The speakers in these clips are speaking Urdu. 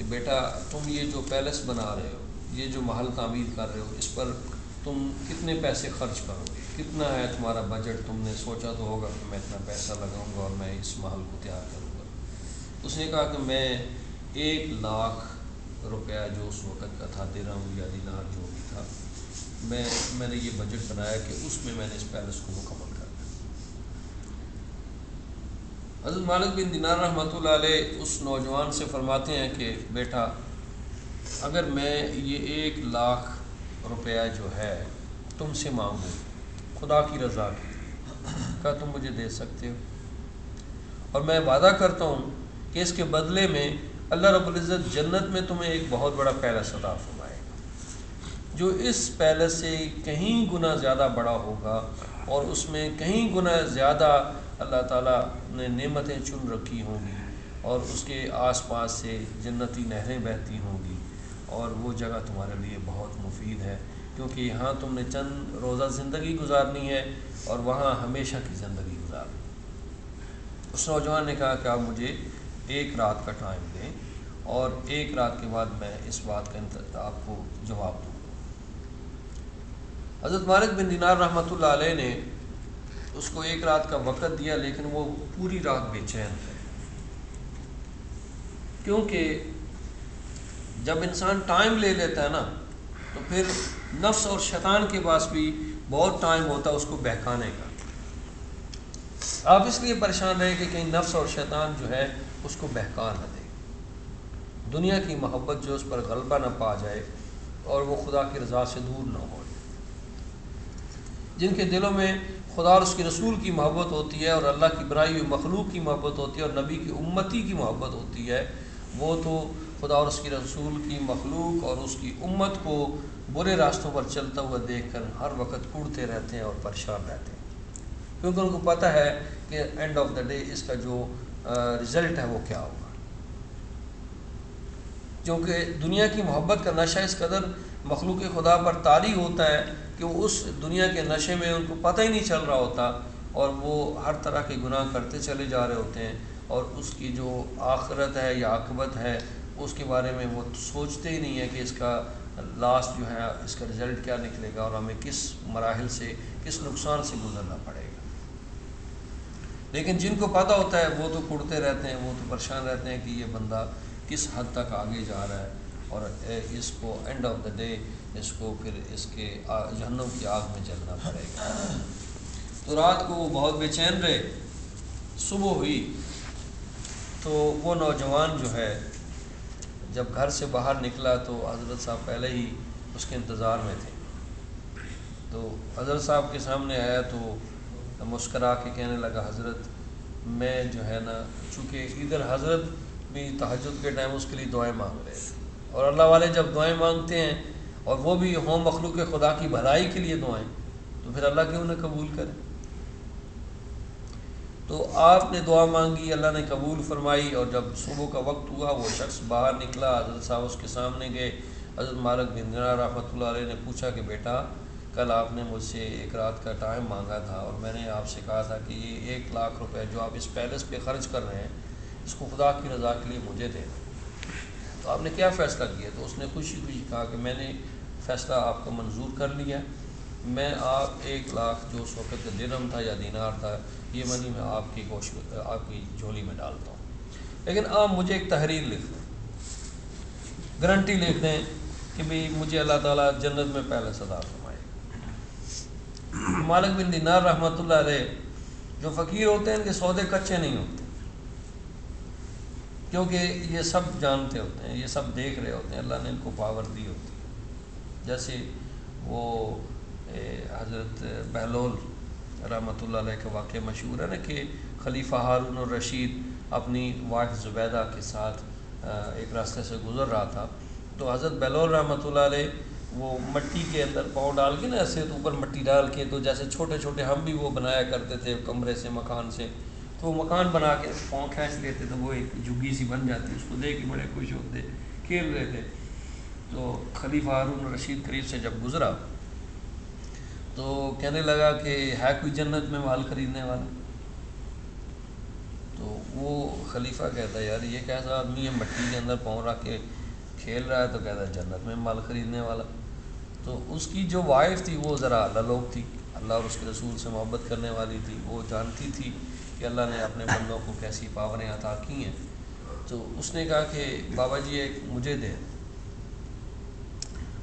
کہ بیٹا تم یہ جو پیلس بنا رہے ہو، یہ جو محل تعمیر کر رہے ہو، اس پر تم کتنے پیسے خرچ کرو گے، کتنا ہے تمہارا بجٹ؟ تم نے سوچا تو ہوگا کہ میں اتنا پیسہ لگاؤں گا اور میں اس محل کو تیار کروں گا۔ اس نے کہا کہ میں 1,00,000 روپیہ جو اس وقت کا تھا، درہم یا دینار جو بھی تھا، میں نے یہ بجٹ بنایا کہ اس میں نے اس پیلس کو مکمل کرنا۔ حضرت مالک بن دینار رحمۃ اللہ علیہ اس نوجوان سے فرماتے ہیں کہ بیٹا اگر میں یہ 1,00,000 روپیہ جو ہے تم سے مانگوں خدا کی رضا کے لیے، کیا تم مجھے دے سکتے ہو؟ اور میں وعدہ کرتا ہوں کہ اس کے بدلے میں اللہ رب العزت جنت میں تمہیں ایک بہت بڑا پیلس عطا فرمائے گا، جو اس پیلس سے کہیں گنا زیادہ بڑا ہوگا، اور اس میں کہیں گنا زیادہ اللہ تعالیٰ نے نعمتیں چن رکھی ہوں گی، اور اس کے آس پاس سے جنتی نہریں بہتی ہوں گی، اور وہ جگہ تمہارے لیے بہت مفید ہے، کیونکہ یہاں تم نے چند روزہ زندگی گزارنی ہے اور وہاں ہمیشہ کی زندگی گزارنی ہے۔ اس نوجوان نے کہا کہ آپ مجھے 1 رات کا ٹائم دیں، اور 1 رات کے بعد میں اس بات کا آپ کو جواب دوں۔ حضرت مالک بن دینار رحمۃ اللہ علیہ نے اس کو 1 رات کا وقت دیا، لیکن وہ پوری رات بے چین رہے، کیونکہ جب انسان ٹائم لے لیتا ہے نا تو پھر نفس اور شیطان کے پاس بھی بہت ٹائم ہوتا ہے اس کو بہکانے کا۔ آپ اس لیے پریشان رہے کہ کہیں نفس اور شیطان جو ہے اس کو بہکا نہ دے، دنیا کی محبت جو اس پر غلبہ نہ پا جائے، اور وہ خدا کی رضا سے دور نہ ہو۔ جن کے دلوں میں خدا اور اس کے رسول کی محبت ہوتی ہے، اور اللہ کی بنائی ہوئی مخلوق کی محبت ہوتی ہے، اور نبی کی امتی کی محبت ہوتی ہے، وہ تو خدا اور اس کے رسول کی مخلوق اور اس کی امت کو برے راستوں پر چلتا ہوا دیکھ کر ہر وقت اڑتے رہتے ہیں اور پریشان رہتے ہیں، کیونکہ ان کو پتہ ہے کہ اینڈ آف دا ڈے اس کا جو رزلٹ ہے وہ کیا ہوگا۔ کیونکہ دنیا کی محبت کا نشہ اس قدر مخلوق خدا پر طاری ہوتا ہے کہ وہ اس دنیا کے نشے میں ان کو پتہ ہی نہیں چل رہا ہوتا، اور وہ ہر طرح کے گناہ کرتے چلے جا رہے ہوتے ہیں، اور اس کی جو آخرت ہے یا عاقبت ہے اس کے بارے میں وہ سوچتے ہی نہیں ہے کہ اس کا لاسٹ جو ہے، اس کا رزلٹ کیا نکلے گا، اور ہمیں کس مراحل سے، کس نقصان سے گزرنا پڑے گا۔ لیکن جن کو پتہ ہوتا ہے وہ تو کڑتے رہتے ہیں، وہ تو پریشان رہتے ہیں کہ یہ بندہ کس حد تک آگے جا رہا ہے، اور اس کو اینڈ آف دا ڈے اس کو پھر اس کے جہنم کی آگ میں جلنا پڑے گا۔ تو رات کو وہ بہت بے چین رہے۔ صبح ہوئی تو وہ نوجوان جو ہے جب گھر سے باہر نکلا تو حضرت صاحب پہلے ہی اس کے انتظار میں تھے، تو حضرت صاحب کے سامنے آیا تو مسکرا کے کہنے لگا حضرت میں جو ہے نا، چونکہ ادھر حضرت بھی تہجد کے ٹائم اس کے لیے دعائیں مانگ رہے تھے، اور اللہ والے جب دعائیں مانگتے ہیں اور وہ بھی ہوں مخلوق خدا کی بھلائی کے لیے دعائیں، تو پھر اللہ کیوں نہ قبول کرے۔ تو آپ نے دعا مانگی، اللہ نے قبول فرمائی، اور جب صبح کا وقت ہوا وہ شخص باہر نکلا، حضرت صاحب اس کے سامنے گئے۔ حضرت مالک بن دینار رحمۃ اللہ علیہ نے پوچھا کہ بیٹا کل آپ نے مجھ سے 1 رات کا ٹائم مانگا تھا، اور میں نے آپ سے کہا تھا کہ یہ 1,00,000 روپے جو آپ اس پیلس پہ خرچ کر رہے ہیں اس کو خدا کی رضا کے لیے مجھے دیں، تو آپ نے کیا فیصلہ کیا؟ تو اس نے خوشی خوشی کہا کہ میں نے فیصلہ آپ کا منظور کر لیا، میں آپ 1,00,000 جو اس وقت درہم تھا یا دینار تھا، یہ منی میں آپ کی جھولی میں ڈالتا ہوں، لیکن آپ مجھے ایک تحریر لکھ دیں، گارنٹی لکھ دیں کہ بھئی مجھے اللہ تعالیٰ جنت میں پیلس عطا فرمائے۔ مالک بن دینار رحمۃ اللہ علیہ جو فقیر ہوتے ہیں ان کے سودے کچے نہیں ہوتے، کیونکہ یہ سب جانتے ہوتے ہیں، یہ سب دیکھ رہے ہوتے ہیں، اللہ نے ان کو پاور دی ہوتی ہے۔ جیسے وہ حضرت بہلول رحمۃ اللہ علیہ کا واقعہ مشہور ہے نا کہ خلیفہ ہارون الرشید اپنی وائف زبیدہ کے ساتھ ایک راستے سے گزر رہا تھا، تو حضرت بہلول رحمۃ اللہ علیہ وہ مٹی کے اندر پاؤں ڈال کے نا، ایسے تو اوپر مٹی ڈال کے، تو جیسے چھوٹے چھوٹے ہم بھی وہ بنایا کرتے تھے کمرے سے، مکان سے، تو وہ مکان بنا کے پاؤں کھینچ لیتے تو وہ ایک جھگی سی بن جاتی، اس کو دیکھ کے بڑے خوش ہوتے، کھیل رہے تھے۔ تو خلیفہ ہارون الرشید قریب سے جب گزرا تو کہنے لگا کہ ہے کوئی جنت میں مال خریدنے والا؟ تو وہ خلیفہ کہتا ہے یار یہ کیسا آدمی ہے مٹی کے اندر پاؤں رکھ کے کھیل رہا ہے، تو کہتا ہے جنت میں مال خریدنے والا۔ تو اس کی جو وائف تھی وہ ذرا اللہ لوگ تھی، اللہ اور اس کے رسول سے محبت کرنے والی تھی، وہ جانتی تھی کہ اللہ نے اپنے بندوں کو کیسی پاوریں عطا کی ہیں۔ تو اس نے کہا کہ بابا جی ایک مجھے دے۔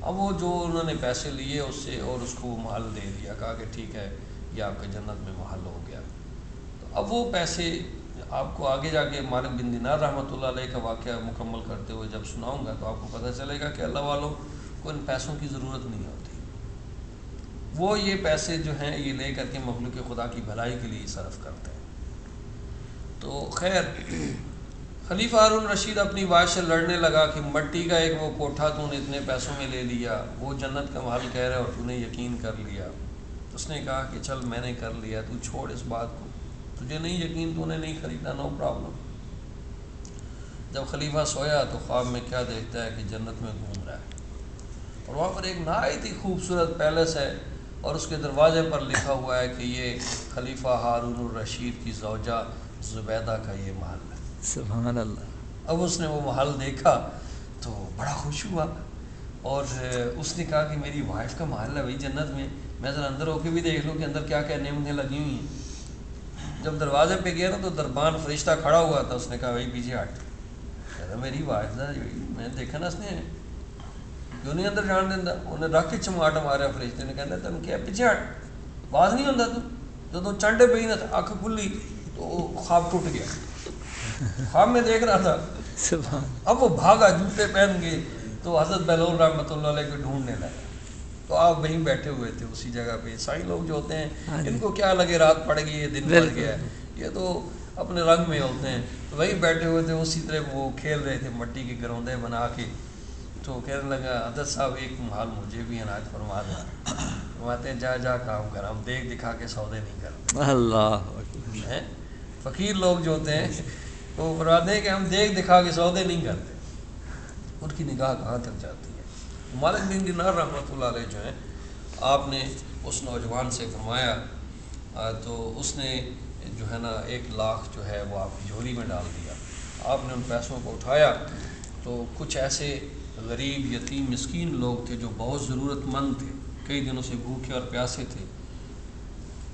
اب وہ جو انہوں نے پیسے لیے اس سے اور اس کو وہ محل دے دیا، کہا کہ ٹھیک ہے یہ آپ کے جنت میں محل ہو گیا۔ تو اب وہ پیسے آپ کو آگے جا کے مالک بن دینار رحمۃ اللہ علیہ کا واقعہ مکمل کرتے ہوئے جب سناؤں گا تو آپ کو پتہ چلے گا کہ اللہ والوں کو ان پیسوں کی ضرورت نہیں ہوتی، وہ یہ پیسے جو ہیں یہ لے کر کے مخلوق خدا کی بھلائی کے لیے صرف کرتے ہیں۔ تو خیر خلیفہ ہارون رشید اپنی وائف سے لڑنے لگا کہ مٹی کا ایک وہ کوٹھا تو نے اتنے پیسوں میں لے لیا، وہ جنت کا محل کہہ رہا ہے اور تو نے یقین کر لیا۔ اس نے کہا کہ چل میں نے کر لیا، تو چھوڑ اس بات کو، تجھے نہیں یقین تو نے نہیں خریدا، نو پرابلم۔ جب خلیفہ سویا تو خواب میں کیا دیکھتا ہے کہ جنت میں گھوم رہا ہے اور وہاں پر ایک نہایت ہی خوبصورت پیلس ہے اور اس کے دروازے پر لکھا ہوا ہے کہ یہ خلیفہ ہارون الرشید کی زوجہ زبیدہ کا یہ محل ہے۔ سبحان اللہ۔ اب اس نے وہ محل دیکھا تو بڑا خوش ہوا اور اس نے کہا کہ میری وائف کا محل ہے بھائی جنت میں ذرا اندر ہو کے بھی دیکھ لوں کہ اندر کیا کیا نعمتیں لگی ہوئی ہیں۔ جب دروازے پہ گیا نا تو دربان فرشتہ کھڑا ہوا تھا، اس نے کہا بھائی پیچھے ہٹ، کہتا میری وائف تھا، میں نے دیکھا نا اس نے کیوں نہیں اندر جان دینا، انہیں رکھ کے چماٹ مارا فرشتے نے، کہتا تم کیا پیچھے ہٹ، باز نہیں ہوتا تو جب چانڈے پہ ہی نہ آنکھ کھلی تو خواب ٹوٹ گیا، خواب میں دیکھ رہا تھا۔ سبحان۔ اب وہ بھاگا جوتے پہن گئے تو حضرت بہلول رحمۃ اللہ علیہ کو ڈھونڈنے لگا، تو آپ وہیں بیٹھے ہوئے تھے اسی جگہ پہ۔ عیسائی لوگ جو ہوتے ہیں ان کو کیا لگے رات پڑ گئی ہے دن پڑ گیا ہے، یہ تو اپنے رنگ میں ہوتے ہیں، تو وہیں بیٹھے ہوئے تھے، اسی طرح وہ کھیل رہے تھے مٹی کے گروندے بنا کے۔ تو کہنے لگا حضرت صاحب ایک محال مجھے بھی عنایت فرما دیں، فرماتے ہیں جا جا کام کر، ہم دیکھ دکھا کے سودے نہیں کرتے۔ اللہ فقیر لوگ جو ہوتے ہیں وہ فرماتے ہیں کہ ہم دیکھ دکھا کے سودے نہیں کرتے، ان کی نگاہ کہاں تک جاتی ہے۔ مالک بن دینار رحمۃ اللہ علیہ جو ہیں آپ نے اس نوجوان سے فرمایا تو اس نے جو ہے نا 1,00,000 جو ہے وہ آپ کی جھولی میں ڈال دیا۔ آپ نے ان پیسوں کو اٹھایا تو کچھ ایسے غریب یتیم مسکین لوگ تھے جو بہت ضرورت مند تھے، کئی دنوں سے بھوکے اور پیاسے تھے،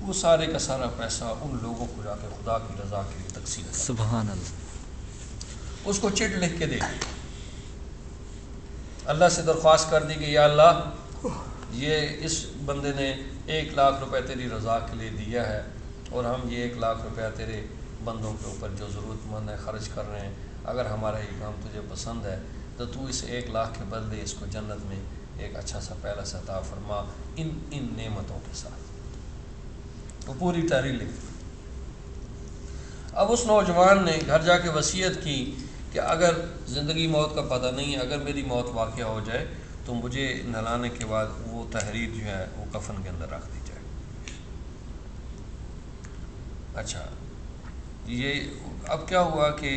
وہ سارے کا سارا پیسہ ان لوگوں کو جا کے خدا کی رضا کے لیے تقسیم کر، سبحان اللہ۔ اس کو چٹ لکھ کے دے دی، اللہ سے درخواست کر دی کہ یا اللہ یہ اس بندے نے 1,00,000 روپے تیری رضا کے لیے دیا ہے اور ہم یہ 1,00,000 روپیہ تیرے بندوں کے اوپر جو ضرورت مند ہے خرچ کر رہے ہیں، اگر ہمارا یہ کام تجھے پسند ہے تو تو اس 1,00,000 کے بدلے اس کو جنت میں ایک اچھا سا پیلس عطا فرما ان نعمتوں کے ساتھ۔ وہ پوری تحریر لکھ دی۔ اب اس نوجوان نے گھر جا کے وصیت کی کہ اگر زندگی موت کا پتہ نہیں ہے، اگر میری موت واقعہ ہو جائے تو مجھے نہلانے کے بعد وہ تحریر جو ہے وہ کفن کے اندر رکھ دی جائے۔ اچھا یہ اب کیا ہوا کہ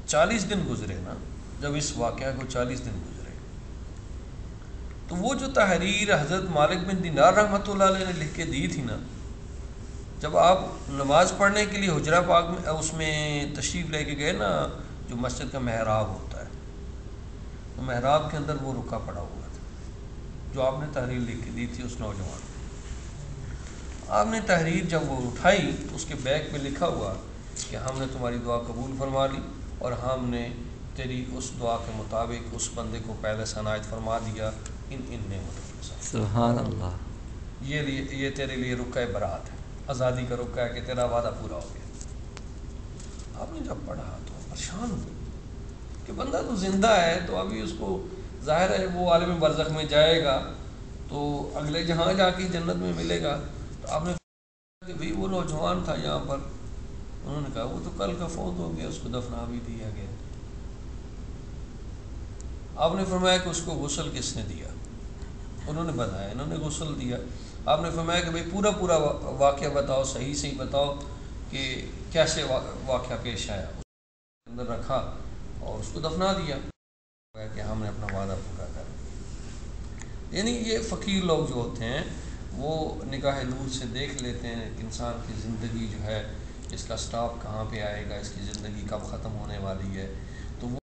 40 دن گزرے نا، جب اس واقعہ کو 40 دن گزرے تو وہ جو تحریر حضرت مالک بن دینار رحمۃ اللہ علیہ نے لکھ کے دی تھی نا، جب آپ نماز پڑھنے کے لیے حجرہ پاک میں اس میں تشریف لے کے گئے نا، جو مسجد کا محراب ہوتا ہے، تو محراب کے اندر وہ رکا پڑا ہوا تھا جو آپ نے تحریر لکھ کے دی تھی اس نوجوان۔ آپ نے تحریر جب وہ اٹھائی تو اس کے بیک پہ لکھا ہوا کہ ہم نے تمہاری دعا قبول فرما لی اور ہم نے تیری اس دعا کے مطابق اس بندے کو پہلے سے عنایت فرما دیا ان نعمتوں کے ساتھ۔ سبحان اللہ۔ یہ تیرے لیے رکع برات ہے، آزادی کا رکع ہے کہ تیرا وعدہ پورا ہو گیا۔ آپ نے جب پڑھا تو پریشان ہوئے کہ بندہ تو زندہ ہے، تو ابھی اس کو ظاہر ہے وہ عالم برزخ میں جائے گا تو اگلے جہاں جا کے جنت میں ملے گا۔ تو آپ نے کہ بھئی وہ نوجوان تھا یہاں پر، انہوں نے کہا وہ تو کل کا فوت ہو گیا، اس کو دفنا بھی دیا گیا۔ آپ نے فرمایا کہ اس کو غسل کس نے دیا؟ انہوں نے بتایا انہوں نے غسل دیا۔ آپ نے فرمایا کہ بھئی پورا واقعہ بتاؤ، صحیح صحیح بتاؤ کہ کیسے واقعہ پیش آیا۔ اس کے اندر رکھا اور اس کو دفنا دیا کہ ہم نے اپنا وعدہ پورا کر۔ یعنی یہ فقیر لوگ جو ہوتے ہیں وہ نگاہ نور سے دیکھ لیتے ہیں کہ انسان کی زندگی جو ہے اس کا سٹاپ کہاں پہ آئے گا، اس کی زندگی کب ختم ہونے والی ہے.